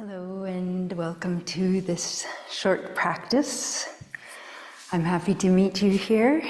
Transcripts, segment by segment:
Hello and welcome to this short practice. I'm happy to meet you here.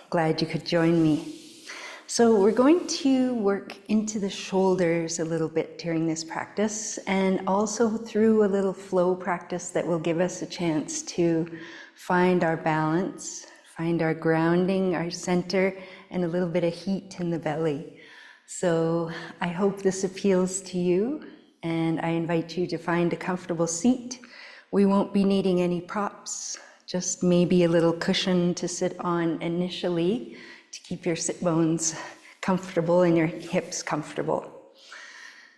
Glad you could join me. So we're going to work into the shoulders a little bit during this practice, and also through a little flow practice that will give us a chance to find our balance, find our grounding, our center, and a little bit of heat in the belly. So I hope this appeals to you, and I invite you to find a comfortable seat. We won't be needing any props, just maybe a little cushion to sit on initially to keep your sit bones comfortable and your hips comfortable.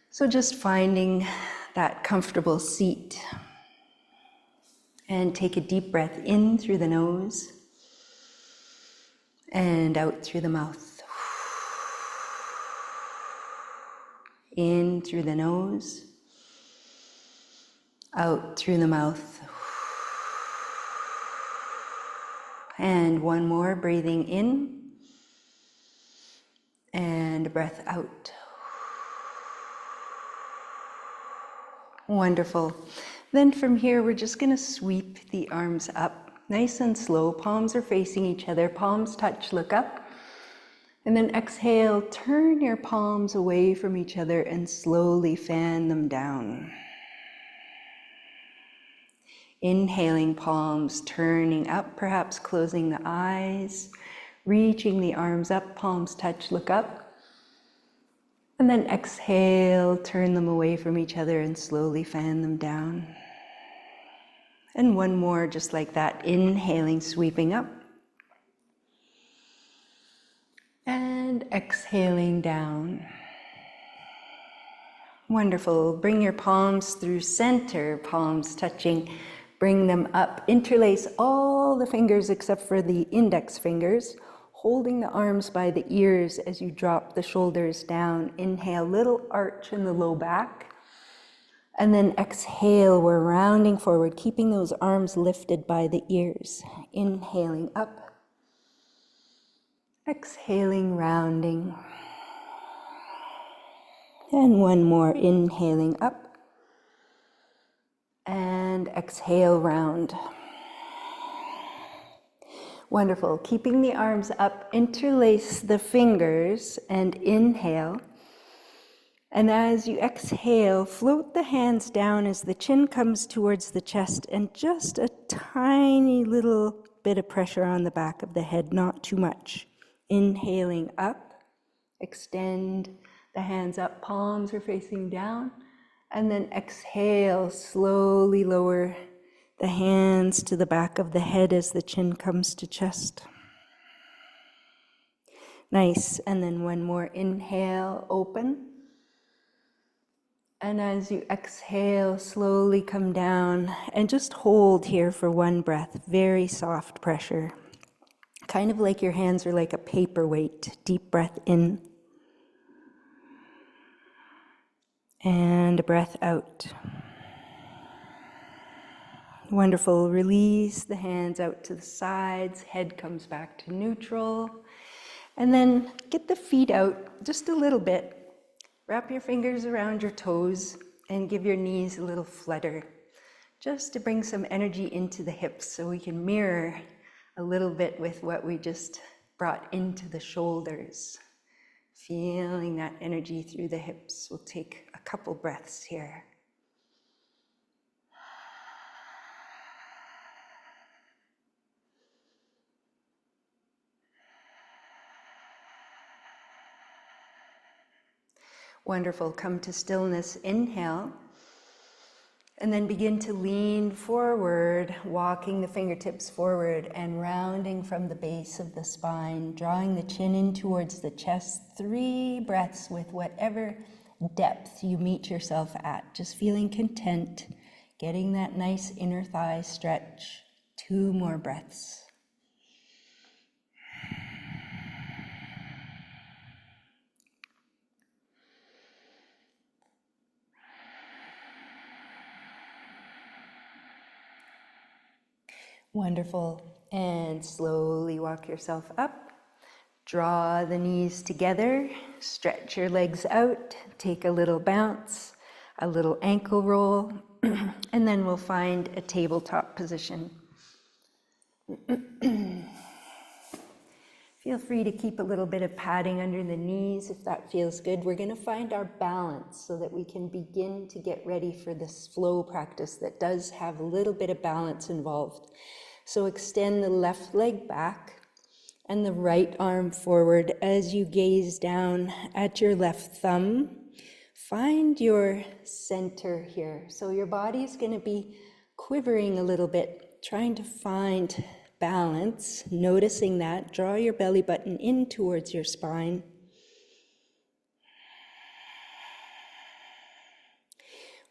So just finding that comfortable seat. And take a deep breath in through the nose and out through the mouth. In through the nose, out through the mouth. And one more, breathing in and breath out. Wonderful. Then from here, we're just going to sweep the arms up, nice and slow. Palms are facing each other, palms touch, look up. And then exhale, turn your palms away from each other and slowly fan them down. Inhaling, palms turning up, perhaps closing the eyes, reaching the arms up, palms touch, look up. And then exhale, turn them away from each other and slowly fan them down. And one more just like that, inhaling, sweeping up. And exhaling down. Wonderful. Bring your palms through center, palms touching. Bring them up. Interlace all the fingers except for the index fingers, holding the arms by the ears as you drop the shoulders down. Inhale, little arch in the low back. And then exhale, we're rounding forward, keeping those arms lifted by the ears. Inhaling up. Exhaling, rounding. And one more, inhaling up. And exhale, round. Wonderful. Keeping the arms up, interlace the fingers and inhale. And as you exhale, float the hands down as the chin comes towards the chest, and just a tiny little bit of pressure on the back of the head, not too much. Inhaling up, extend the hands up, palms are facing down. And then exhale, slowly lower the hands to the back of the head as the chin comes to chest. Nice. And then one more inhale, open. And as you exhale, slowly come down and just hold here for one breath. Very soft pressure. Kind of like your hands are like a paperweight. Deep breath in. And a breath out. Wonderful. Release the hands out to the sides. Head comes back to neutral. And then get the feet out just a little bit. Wrap your fingers around your toes and give your knees a little flutter, just to bring some energy into the hips so we can mirror a little bit with what we just brought into the shoulders. Feeling that energy through the hips. We'll take a couple breaths here. Wonderful. Come to stillness. Inhale. And then begin to lean forward, walking the fingertips forward and rounding from the base of the spine, drawing the chin in towards the chest. 3 breaths with whatever depth you meet yourself at. Just feeling content, getting that nice inner thigh stretch. 2 more breaths. Wonderful. And slowly walk yourself up. Draw the knees together. Stretch your legs out. Take a little bounce, a little ankle roll. And then we'll find a tabletop position. Feel free to keep a little bit of padding under the knees if that feels good. We're going to find our balance so that we can begin to get ready for this flow practice that does have a little bit of balance involved. So extend the left leg back and the right arm forward as you gaze down at your left thumb. Find your center here. So your body's going to be quivering a little bit, trying to find balance, noticing that. Draw your belly button in towards your spine.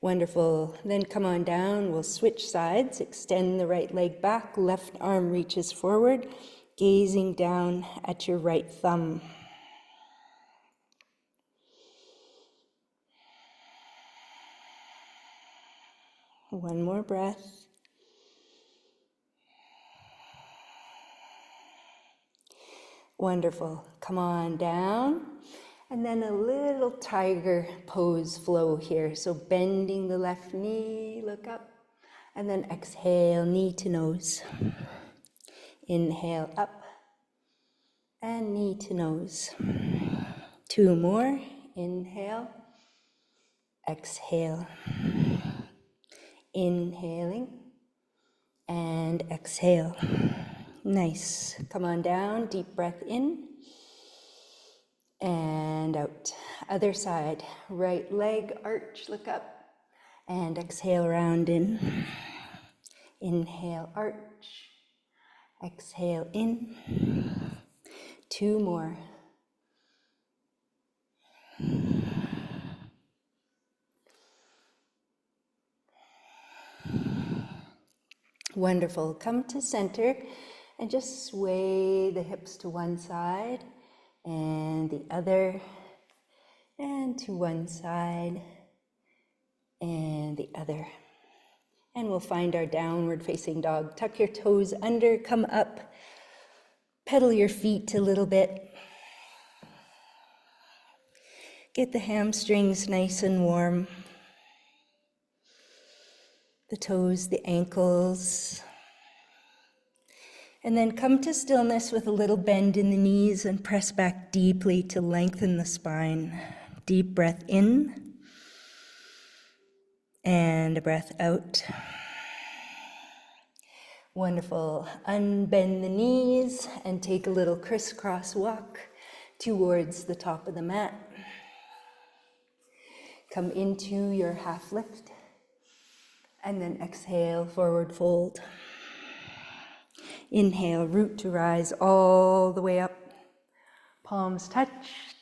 Wonderful. Then come on down. We'll switch sides. Extend the right leg back. Left arm reaches forward, gazing down at your right thumb. One more breath. Wonderful. Come on down. And then a little tiger pose flow here. So bending the left knee, look up. And then exhale, knee to nose. Inhale up. And knee to nose. 2 more. Inhale. Exhale. Inhaling. And exhale. Nice. Come on down. Deep breath in. And out. Other side. Right leg arch, look up. And exhale, round in. Inhale, arch. Exhale, in. 2 more. Wonderful. Come to center and just sway the hips to one side and the other, and to one side and the other. And we'll find our downward facing dog. Tuck your toes under, come up, pedal your feet a little bit. Get the hamstrings nice and warm. The toes, the ankles. And then come to stillness with a little bend in the knees and press back deeply to lengthen the spine. Deep breath in and a breath out. Wonderful. Unbend the knees and take a little crisscross walk towards the top of the mat. Come into your half lift and then exhale, forward fold. Inhale, root to rise all the way up. Palms touch,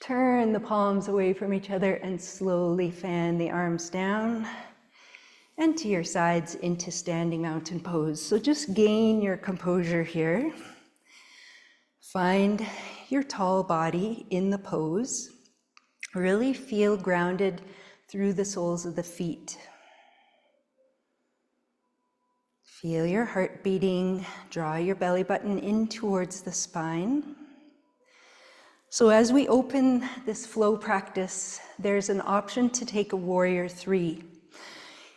turn the palms away from each other and slowly fan the arms down and to your sides into standing mountain pose. So just gain your composure here. Find your tall body in the pose. Really feel grounded through the soles of the feet. Feel your heart beating, draw your belly button in towards the spine. So as we open this flow practice, there's an option to take a warrior 3.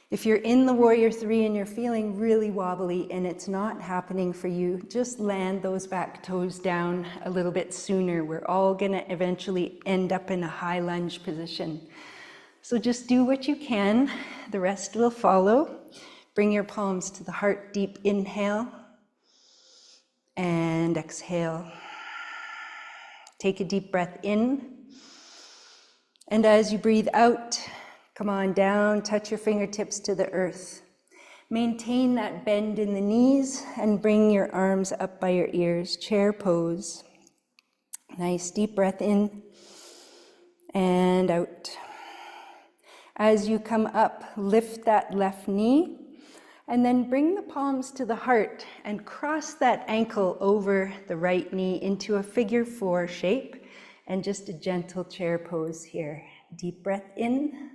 If you're in the warrior 3 and you're feeling really wobbly and it's not happening for you, just land those back toes down a little bit sooner. We're all gonna eventually end up in a high lunge position. So just do what you can, the rest will follow. Bring your palms to the heart, deep inhale and exhale. Take a deep breath in. And as you breathe out, come on down, touch your fingertips to the earth. Maintain that bend in the knees and bring your arms up by your ears, chair pose. Nice deep breath in and out. As you come up, lift that left knee. And then bring the palms to the heart and cross that ankle over the right knee into a figure 4 shape and just a gentle chair pose here. Deep breath in.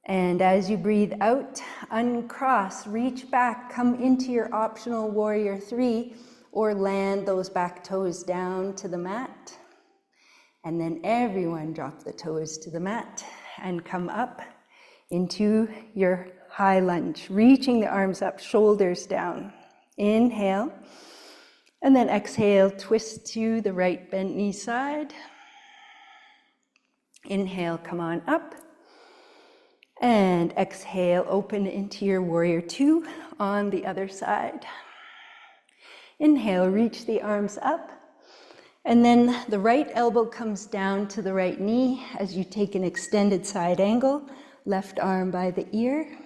And as you breathe out, uncross, reach back, come into your optional warrior 3 or land those back toes down to the mat. And then everyone drop the toes to the mat and come up into your high lunge, reaching the arms up, shoulders down. Inhale, and then exhale, twist to the right bent knee side. Inhale, come on up. And exhale, open into your warrior two on the other side. Inhale, reach the arms up. And then the right elbow comes down to the right knee as you take an extended side angle, left arm by the ear.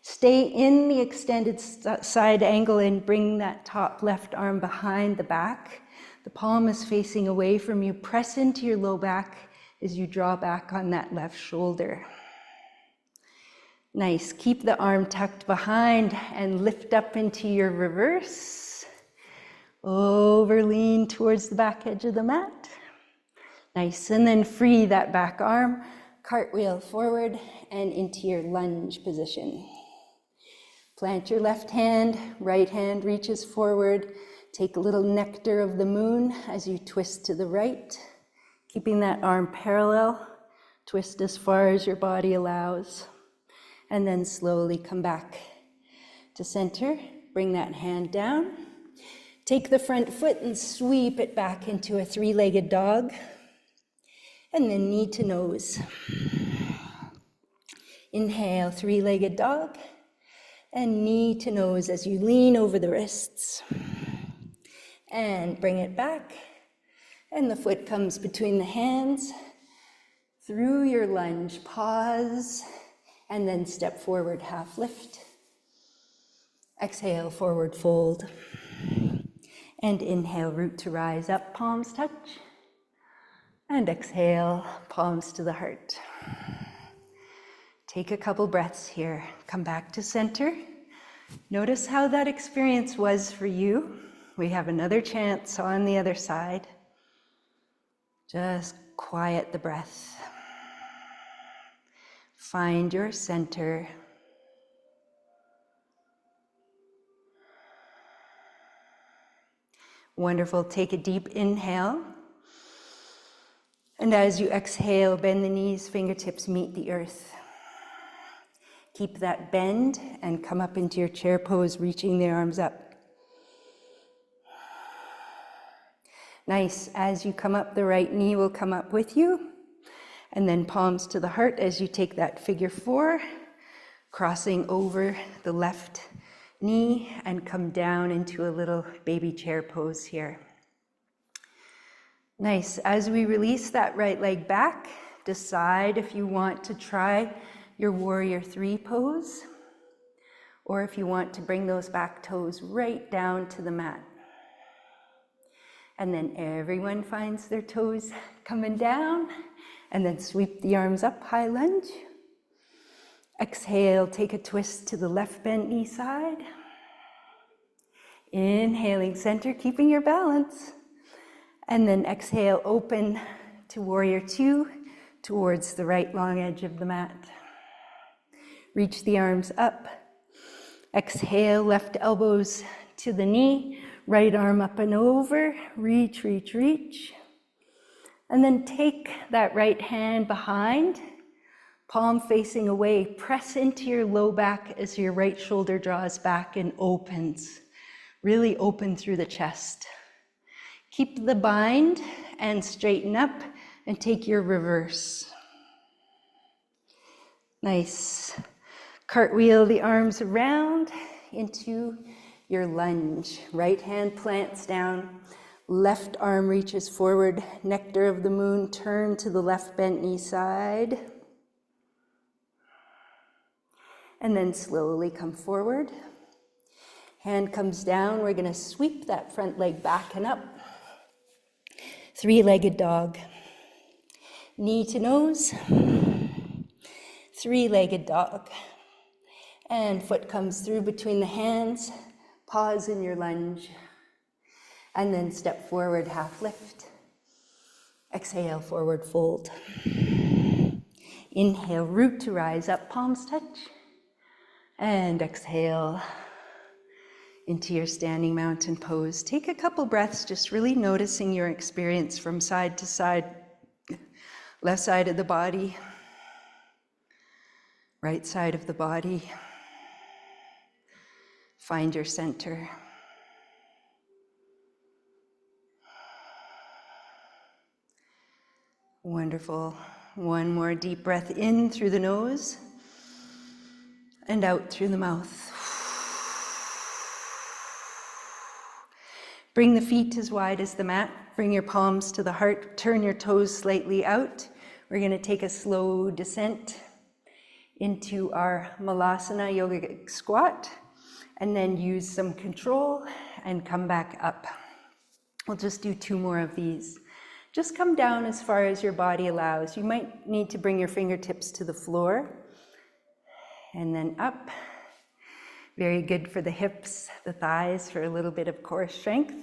Stay in the extended side angle and bring that top left arm behind the back. The palm is facing away from you. Press into your low back as you draw back on that left shoulder. Nice. Keep the arm tucked behind and lift up into your reverse. Over, lean towards the back edge of the mat. Nice. And then free that back arm, cartwheel forward and into your lunge position. Plant your left hand, right hand reaches forward. Take a little nectar of the moon as you twist to the right, keeping that arm parallel. Twist as far as your body allows. And then slowly come back to center. Bring that hand down. Take the front foot and sweep it back into a three-legged dog. And then knee to nose. Inhale, three-legged dog. And knee to nose as you lean over the wrists. And bring it back. And the foot comes between the hands. Through your lunge, pause. And then step forward, half lift. Exhale, forward fold. And inhale, root to rise up, palms touch. And exhale, palms to the heart. Take a couple breaths here. Come back to center. Notice how that experience was for you. We have another chance on the other side. Just quiet the breath. Find your center. Wonderful. Take a deep inhale. And as you exhale, bend the knees, fingertips meet the earth. Keep that bend and come up into your chair pose, reaching the arms up. Nice. As you come up, the right knee will come up with you. And then palms to the heart as you take that figure four, crossing over the left knee and come down into a little baby chair pose here. Nice. As we release that right leg back, decide if you want to try your warrior three pose, or if you want to bring those back toes right down to the mat. And then everyone finds their toes coming down, and then sweep the arms up, high lunge. Exhale, take a twist to the left bent knee side. Inhaling center, keeping your balance. And then exhale, open to warrior two towards the right long edge of the mat. Reach the arms up. Exhale, left elbows to the knee, right arm up and over. Reach, reach, reach. And then take that right hand behind, palm facing away. Press into your low back as your right shoulder draws back and opens. Really open through the chest. Keep the bind and straighten up and take your reverse. Nice. Cartwheel the arms around into your lunge. Right hand plants down. Left arm reaches forward. Nectar of the moon. Turn to the left bent knee side. And then slowly come forward. Hand comes down. We're going to sweep that front leg back and up. Three-legged dog. Knee to nose. Three-legged dog. And foot comes through between the hands. Pause in your lunge. And then step forward, half lift. Exhale, forward fold. Inhale, root to rise up, palms touch. And exhale into your standing mountain pose. Take a couple breaths, just really noticing your experience from side to side, left side of the body. right side of the body. Find your center. Wonderful. One more deep breath in through the nose and out through the mouth. Bring the feet as wide as the mat. Bring your palms to the heart. Turn your toes slightly out. We're going to take a slow descent into our Malasana yogic squat, and then use some control and come back up. We'll just do 2 more of these. Just come down as far as your body allows. You might need to bring your fingertips to the floor, and then up. Very good for the hips, the thighs, for a little bit of core strength.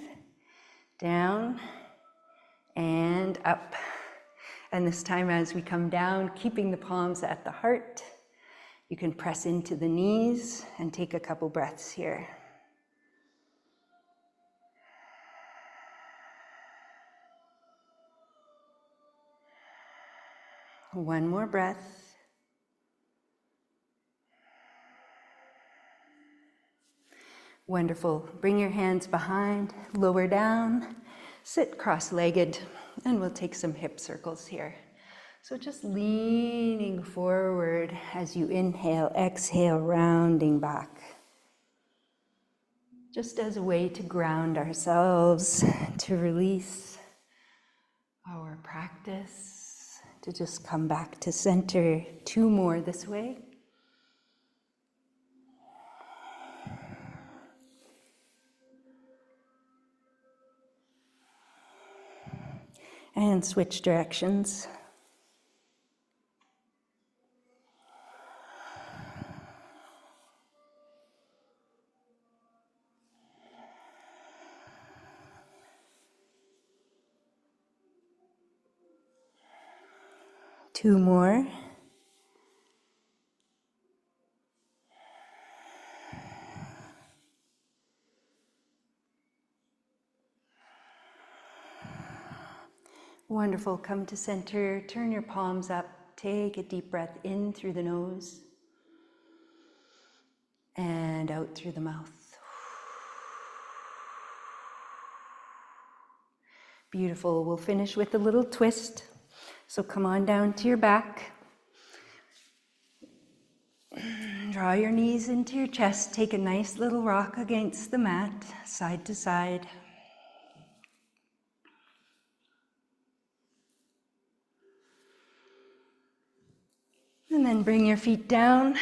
Down and up. And this time as we come down, keeping the palms at the heart, you can press into the knees and take a couple breaths here. One more breath. Wonderful. Bring your hands behind, lower down, sit cross-legged, and we'll take some hip circles here. So just leaning forward as you inhale, exhale, rounding back. Just as a way to ground ourselves, to release our practice, to just come back to center. 2 more this way. And switch directions. Two more. Wonderful. Come to center. Turn your palms up. Take a deep breath in through the nose and out through the mouth. Beautiful. We'll finish with a little twist. So come on down to your back. Draw your knees into your chest. Take a nice little rock against the mat, side to side. And then bring your feet down,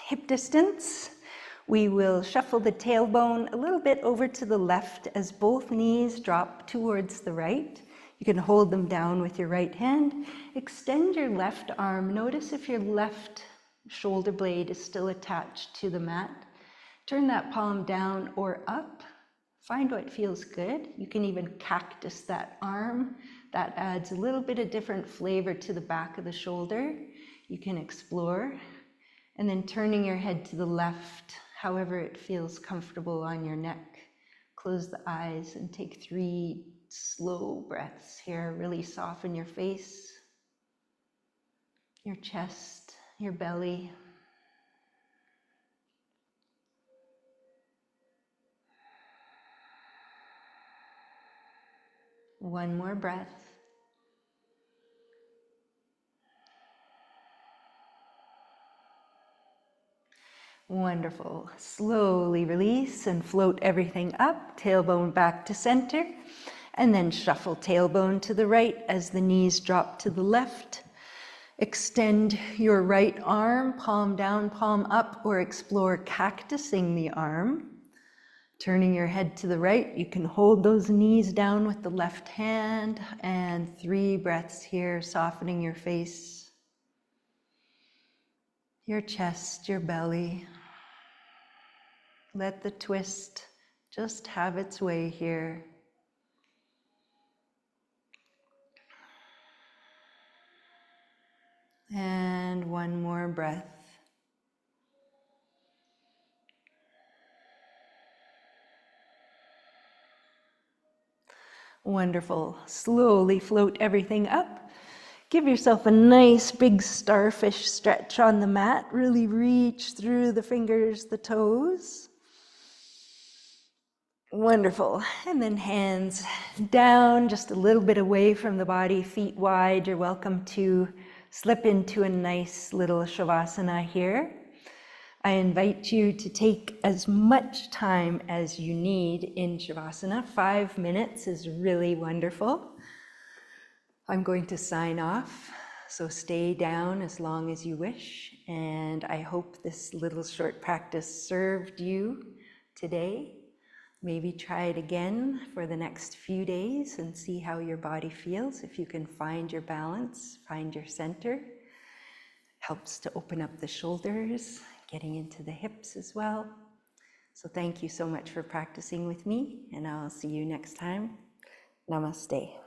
hip distance. We will shuffle the tailbone a little bit over to the left as both knees drop towards the right. You can hold them down with your right hand. Extend your left arm. Notice if your left shoulder blade is still attached to the mat. Turn that palm down or up. Find what feels good. You can even cactus that arm. That adds a little bit of different flavor to the back of the shoulder. You can explore. And then turning your head to the left, however it feels comfortable on your neck. Close the eyes and take 3 slow breaths here. Really soften your face, your chest, your belly. One more breath. Wonderful. Slowly release and float everything up, tailbone back to center, and then shuffle tailbone to the right as the knees drop to the left. Extend your right arm, palm down, palm up, or explore cactusing the arm. Turning your head to the right, you can hold those knees down with the left hand, and 3 breaths here, softening your face, your chest, your belly. Let the twist just have its way here. And one more breath. Wonderful. Slowly float everything up. give yourself a nice big starfish stretch on the mat. Really reach through the fingers, the toes. Wonderful. And then hands down, just a little bit away from the body, feet wide. You're welcome to slip into a nice little shavasana here. I invite you to take as much time as you need in shavasana. 5 minutes is really wonderful. I'm going to sign off, so stay down as long as you wish. And I hope this little short practice served you today. Maybe try it again for the next few days and see how your body feels. If you can find your balance, find your center. Helps to open up the shoulders, getting into the hips as well. So thank you so much for practicing with me, and I'll see you next time. Namaste.